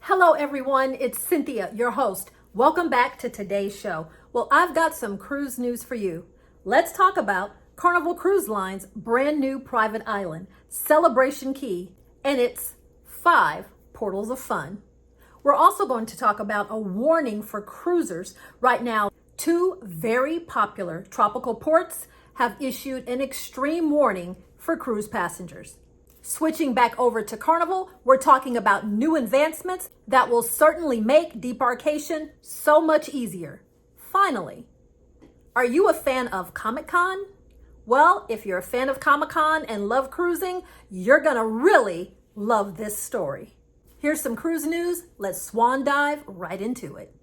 Hello everyone, it's Cynthia, your host. Welcome back to today's show. Well, I've got some cruise news for you. Let's talk about Carnival Cruise Lines' brand new private island, Celebration Key, and its 5 portals of fun. We're also going to talk about a warning for cruisers. Right now, 2 very popular tropical ports have issued an extreme warning for cruise passengers. Switching back over to Carnival, we're talking about new advancements that will certainly make debarkation so much easier. Finally, are you a fan of ComicCon? Well, if you're a fan of ComicCon and love cruising, you're gonna really love this story. Here's some cruise news. Let's swan dive right into it.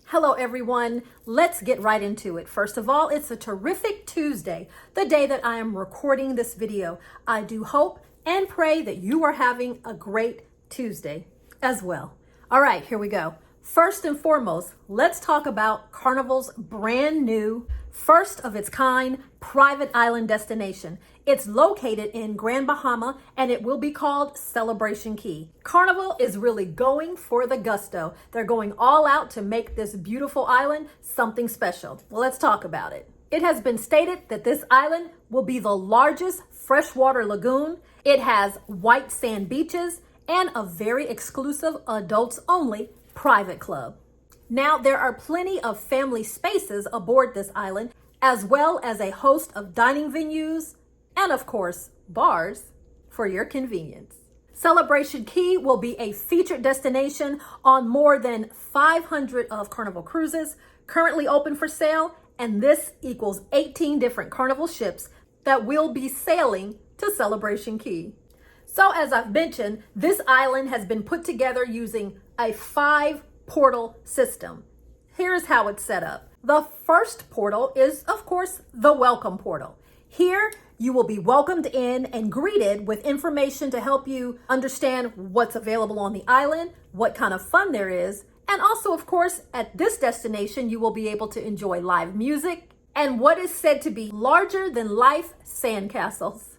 Hello everyone, let's get right into it. First of all, it's a terrific Tuesday, the day that I am recording this video. I do hope and pray that you are having a great Tuesday as well. All right, here we go. First and foremost, let's talk about Carnival's brand new, first of its kind, private island destination. It's located in Grand Bahama and it will be called Celebration Key. Carnival is really going for the gusto. They're going all out to make this beautiful island something special. Well, let's talk about it. It has been stated that this island will be the largest freshwater lagoon. It has white sand beaches and a very exclusive adults only private club. Now, there are plenty of family spaces aboard this island, as well as a host of dining venues and, of course, bars for your convenience. Celebration Key will be a featured destination on more than 500 of Carnival cruises currently open for sale, and this equals 18 different Carnival ships that will be sailing to Celebration Key. So as I've mentioned, this island has been put together using a 5-portal system. Here's how it's set up. The first portal is, of course, the welcome portal. Here, you will be welcomed in and greeted with information to help you understand what's available on the island, what kind of fun there is, and also, of course, at this destination, you will be able to enjoy live music and what is said to be larger-than-life sandcastles.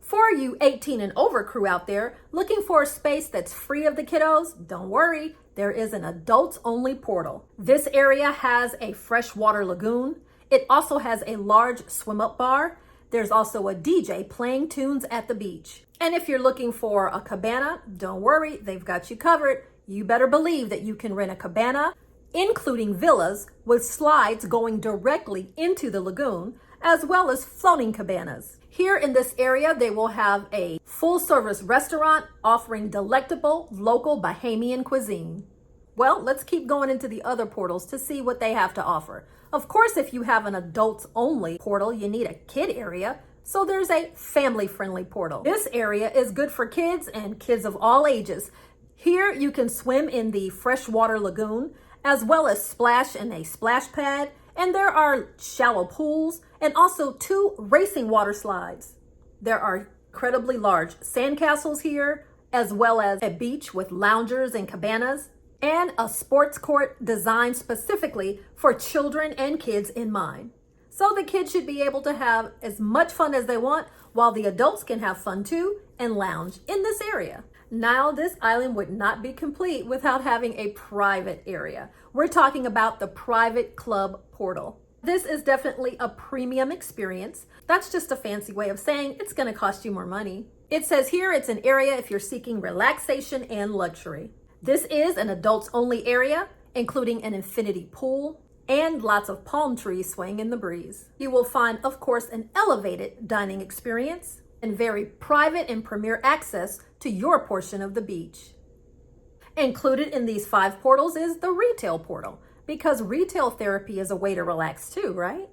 For you 18 and over crew out there looking for a space that's free of the kiddos, don't worry, there is an adults-only portal. This area has a freshwater lagoon. It also has a large swim-up bar. There's also a DJ playing tunes at the beach. And if you're looking for a cabana, don't worry, they've got you covered. You better believe that you can rent a cabana, including villas with slides going directly into the lagoon, as well as floating cabanas. Here in this area, they will have a full-service restaurant offering delectable local Bahamian cuisine. Well, let's keep going into the other portals to see what they have to offer. Of course, if you have an adults-only portal, you need a kid area, so there's a family-friendly portal. This area is good for kids and kids of all ages. Here, you can swim in the freshwater lagoon, as well as splash in a splash pad, and there are shallow pools and also 2 racing water slides. There are incredibly large sandcastles here, as well as a beach with loungers and cabanas, and a sports court designed specifically for children and kids in mind. So the kids should be able to have as much fun as they want, while the adults can have fun too and lounge in this area. Now, this island would not be complete without having a private area. We're talking about the private club portal. This is definitely a premium experience. That's just a fancy way of saying it's going to cost you more money. It says here it's an area if you're seeking relaxation and luxury. This is an adults only area, including an infinity pool and lots of palm trees swaying in the breeze. You will find, of course, an elevated dining experience and very private and premier access to your portion of the beach. Included in these 5 portals is the retail portal, because retail therapy is a way to relax too, right?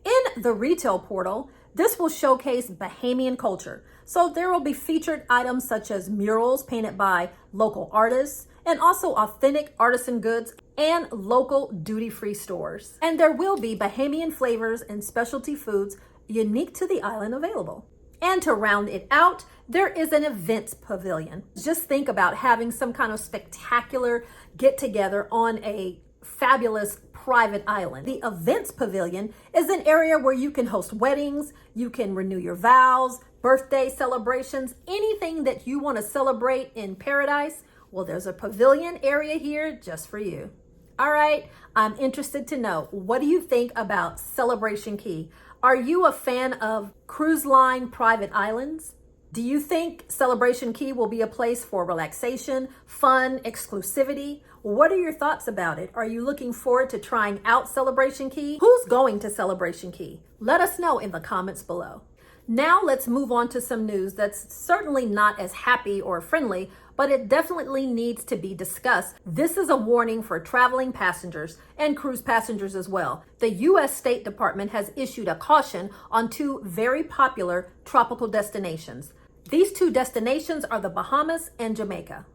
In the retail portal, this will showcase Bahamian culture. So there will be featured items such as murals painted by local artists and also authentic artisan goods and local duty-free stores. And there will be Bahamian flavors and specialty foods unique to the island available. And to round it out, there is an events pavilion. Just think about having some kind of spectacular get-together on a fabulous private island. The events pavilion is an area where you can host weddings, you can renew your vows, birthday celebrations, anything that you want to celebrate in paradise. Well, there's a pavilion area here just for you. All right, I'm interested to know, what do you think about Celebration Key? Are you a fan of cruise line private islands? Do you think Celebration Key will be a place for relaxation, fun, exclusivity? What are your thoughts about it? Are you looking forward to trying out Celebration Key? Who's going to Celebration Key? Let us know in the comments below. Now let's move on to some news that's certainly not as happy or friendly, but it definitely needs to be discussed. This is a warning for traveling passengers and cruise passengers as well. The U.S. State Department has issued a caution on two very popular tropical destinations. These two destinations are the Bahamas and Jamaica.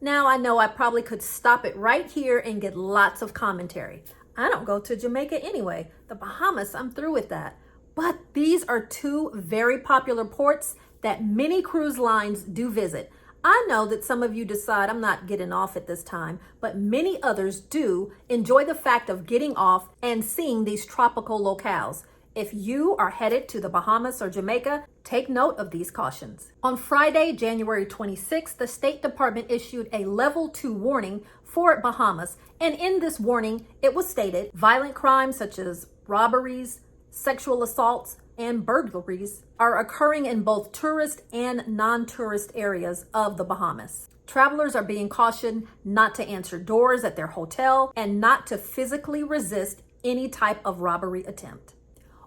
Now, I know I probably could stop it right here and get lots of commentary. I don't go to Jamaica anyway. The Bahamas, I'm through with that. But these are two very popular ports that many cruise lines do visit. I know that some of you decide I'm not getting off at this time, but many others do enjoy the fact of getting off and seeing these tropical locales. If you are headed to the Bahamas or Jamaica, take note of these cautions. On Friday, January 26th, the State Department issued a level 2 warning for Bahamas. And in this warning, it was stated, violent crimes such as robberies, sexual assaults, and burglaries are occurring in both tourist and non-tourist areas of the Bahamas. Travelers are being cautioned not to answer doors at their hotel and not to physically resist any type of robbery attempt.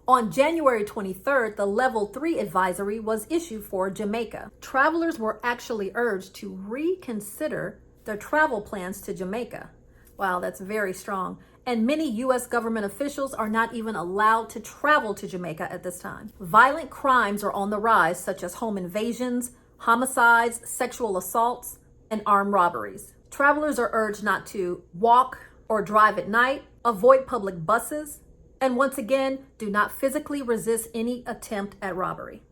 On January 23rd, the level 3 advisory was issued for Jamaica. Travelers were actually urged to reconsider their travel plans to Jamaica. Wow, that's very strong. And many U.S. government officials are not even allowed to travel to Jamaica at this time. Violent crimes are on the rise, such as home invasions, homicides, sexual assaults, and armed robberies. Travelers are urged not to walk or drive at night, avoid public buses, and once again, do not physically resist any attempt at robbery.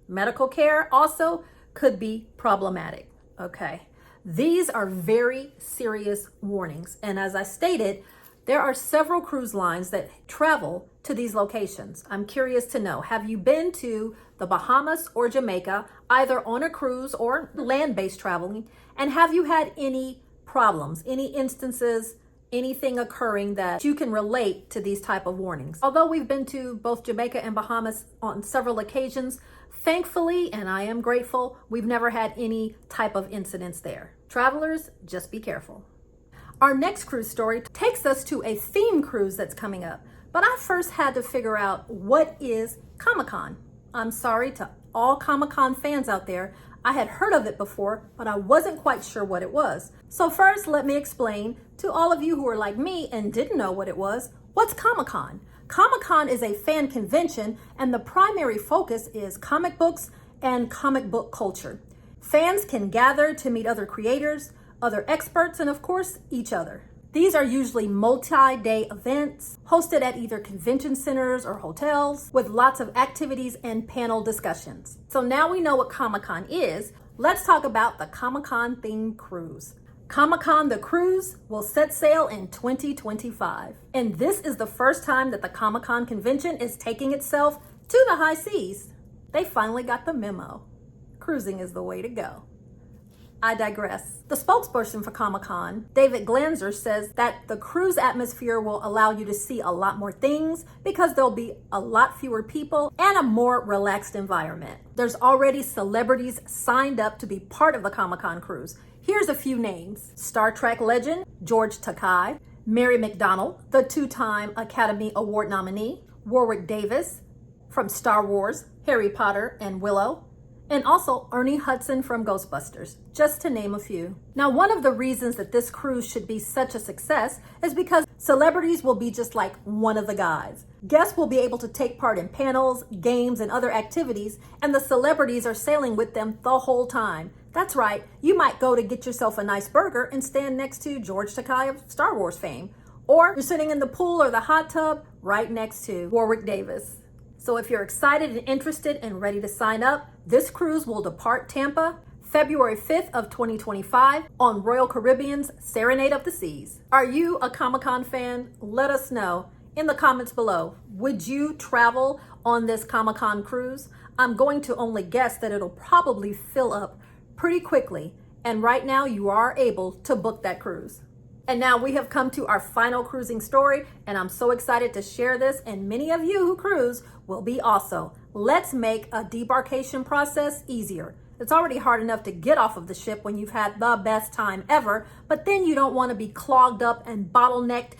Medical care also could be problematic. Okay, these are very serious warnings. And as I stated, there are several cruise lines that travel to these locations. I'm curious to know, have you been to the Bahamas or Jamaica, either on a cruise or land-based traveling? And have you had any problems, any instances, anything occurring that you can relate to these type of warnings? Although we've been to both Jamaica and Bahamas on several occasions, thankfully, and I am grateful, we've never had any type of incidents there. Travelers, just be careful. Our next cruise story takes us to a theme cruise that's coming up, but I first had to figure out, what is ComicCon? I'm sorry to all ComicCon fans out there. I had heard of it before, but I wasn't quite sure what it was. So first, let me explain to all of you who are like me and didn't know what it was, what's ComicCon? ComicCon is a fan convention, and the primary focus is comic books and comic book culture. Fans can gather to meet other creators, other experts, and of course, each other. These are usually multi-day events hosted at either convention centers or hotels with lots of activities and panel discussions. So now we know what ComicCon is, let's talk about the ComicCon themed cruise. ComicCon the Cruise will set sail in 2025. And this is the first time that the ComicCon convention is taking itself to the high seas. They finally got the memo. Cruising is the way to go. I digress. The spokesperson for ComicCon, David Glanzer, says that the cruise atmosphere will allow you to see a lot more things because there'll be a lot fewer people and a more relaxed environment. There's already celebrities signed up to be part of the ComicCon cruise. Here's a few names. Star Trek legend George Takei, Mary McDonnell, the 2-time Academy Award nominee, Warwick Davis from Star Wars, Harry Potter, and Willow, and also Ernie Hudson from Ghostbusters, just to name a few. Now, one of the reasons that this cruise should be such a success is because celebrities will be just like one of the guys. Guests will be able to take part in panels, games, and other activities, and the celebrities are sailing with them the whole time. That's right, you might go to get yourself a nice burger and stand next to George Takei of Star Wars fame. Or you're sitting in the pool or the hot tub right next to Warwick Davis. So if you're excited and interested and ready to sign up, this cruise will depart Tampa February 5th of 2025 on Royal Caribbean's Serenade of the Seas. Are you a ComicCon fan? Let us know in the comments below. Would you travel on this ComicCon cruise? I'm going to only guess that it'll probably fill up pretty quickly. And right now you are able to book that cruise. And now we have come to our final cruising story, and I'm so excited to share this, and many of you who cruise will be also. Let's make a debarkation process easier. It's already hard enough to get off of the ship when you've had the best time ever, but then you don't want to be clogged up and bottlenecked.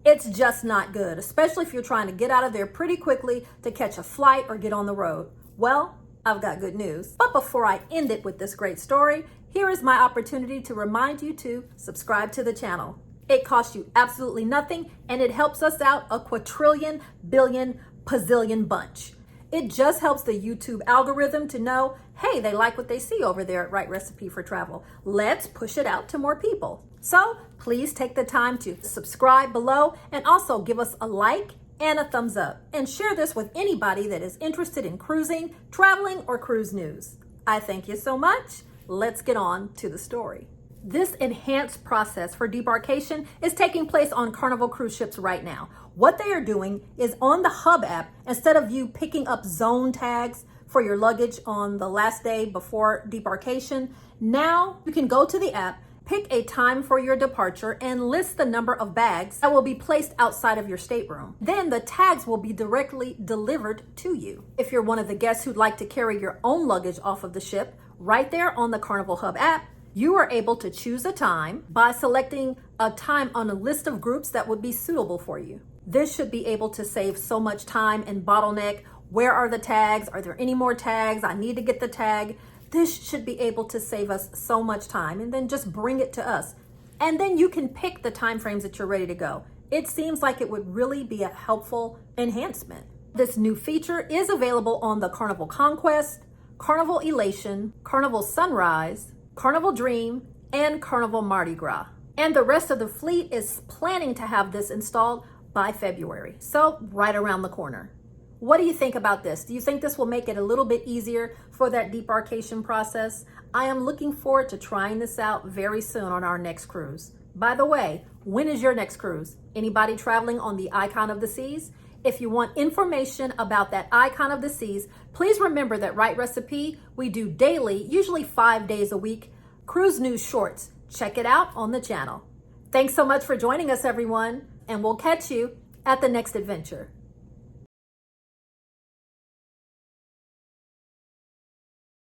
It's just not good, especially if you're trying to get out of there pretty quickly to catch a flight or get on the road. Well, I've got good news. But before I end it with this great story, here is my opportunity to remind you to subscribe to the channel. It costs you absolutely nothing, and it helps us out a quadrillion, billion, pazillion bunch. It just helps the YouTube algorithm to know, hey, they like what they see over there at Right Recipe for Travel. Let's push it out to more people. So please take the time to subscribe below and also give us a like and a thumbs up, and share this with anybody that is interested in cruising, traveling, or cruise news. I thank you so much. Let's get on to the story. This enhanced process for debarkation is taking place on Carnival cruise ships right now. What they are doing is on the Hub app, instead of you picking up zone tags for your luggage on the last day before debarkation, now you can go to the app, pick a time for your departure, and list the number of bags that will be placed outside of your stateroom. Then the tags will be directly delivered to you. If you're one of the guests who'd like to carry your own luggage off of the ship, right there on the Carnival Hub app, you are able to choose a time by selecting a time on a list of groups that would be suitable for you. This should be able to save so much time and bottleneck. Where are the tags? Are there any more tags? I need to get the tag. This should be able to save us so much time, and then just bring it to us. And then you can pick the time frames that you're ready to go. It seems like it would really be a helpful enhancement. This new feature is available on the Carnival Conquest, Carnival Elation, Carnival Sunrise, Carnival Dream, and Carnival Mardi Gras. And the rest of the fleet is planning to have this installed by February, so right around the corner. What do you think about this? Do you think this will make it a little bit easier for that debarkation process? I am looking forward to trying this out very soon on our next cruise. By the way, when is your next cruise? Anybody traveling on the Icon of the Seas? If you want information about that Icon of the Seas, please remember that Right Recipe, we do daily, usually 5 days a week, cruise news shorts. Check it out on the channel. Thanks so much for joining us, everyone, and we'll catch you at the next adventure.